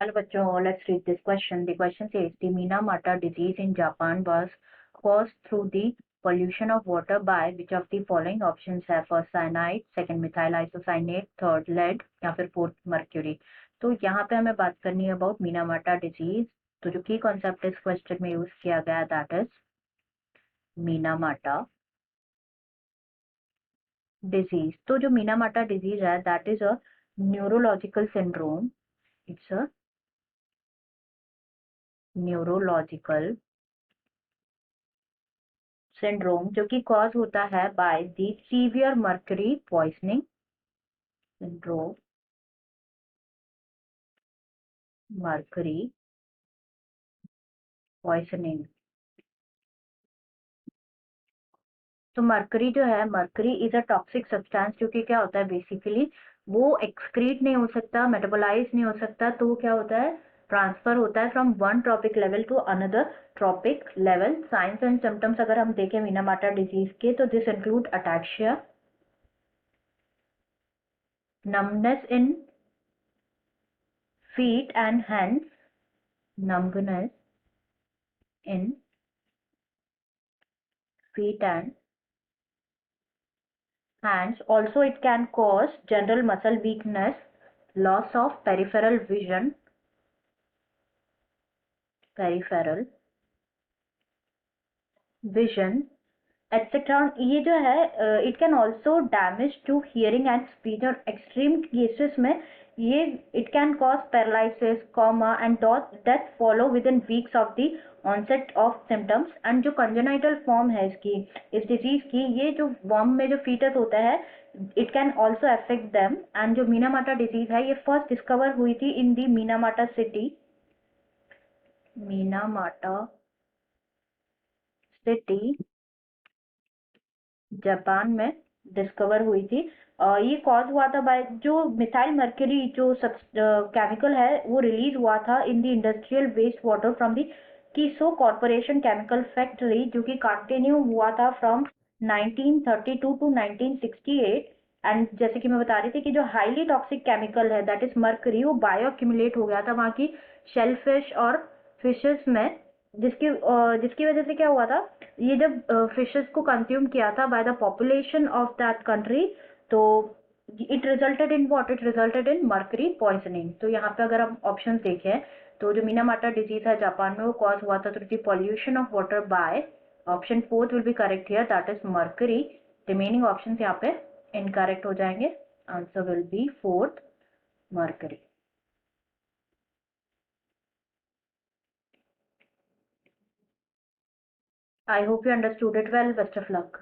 Hello bachcho, let's read this question. The question says the Minamata disease in Japan was caused through the pollution of water by which of the following options है? First cyanide, second methyl isocyanate, third lead या फिर fourth mercury. तो यहाँ पे हमें बात करनी है अबाउट मीनामाटा डिजीज. तो जो की कॉन्सेप्ट इस क्वेश्चन में यूज किया गया दैट इज मीनामाटा डिजीज. तो जो मीनामाटा डिजीज है that is a neurological syndrome. It's a neurological syndrome जो कि कॉज होता है by the severe mercury poisoning syndrome. Mercury poisoning. तो मर्करी जो है, mercury is a toxic substance जो कि क्या होता है बेसिकली वो एक्सक्रीट नहीं हो सकता, मेटाबोलाइज नहीं हो सकता. तो वो क्या होता है, ट्रांसफर होता है from one trophic level to another trophic level. Science and symptoms अगर हम देखें मीनामाटा डिजीज के तो this include ataxia, numbness in feet and hands, numbness in feet and hands. Also, it can cause general muscle weakness, loss of peripheral vision, etc. ये जो है it can also damage to hearing and speech. और extreme cases में ये it can cause paralysis, coma and death follow within weeks of the onset of symptoms. And जो congenital form है इसकी, इस डिजीज की, ये जो वॉर्म में जो फीटस होता है it can also affect them. And जो मीनामाटा डिजीज है ये फर्स्ट डिस्कवर हुई थी in the Minamata city. Minamata city Japan में डिस्कवर हुई थी. ये कॉज हुआ था बाय जो मिथाइल मर्क्यूरी जो सब केमिकल है वो रिलीज हुआ था in the industrial waste water from the Chisso corporation chemical factory जो कि कंटिन्यू हुआ था फ्रॉम 1932 टू 1968. एंड जैसे कि मैं बता रही थी कि जो हाईली टॉक्सिक केमिकल है दैट इज मर्क्यूरी वो बायो एक्यूमुलेट हो गया था वहाँ की शेलफिश और फिशेस में. जिसकी वजह से क्या हुआ था, ये जब फिशेस को कंज्यूम किया था by the population of that country तो it resulted in what, it resulted in mercury poisoning. तो यहाँ पे अगर हम ऑप्शंस देखें तो जो मीनामाटा डिजीज है जापान में वो कॉज हुआ था through the pollution of water by option fourth will be correct here that is mercury. Remaining options यहाँ पे इनकरेक्ट हो जाएंगे. Answer will be fourth, mercury. I hope you understood it well. Best of luck.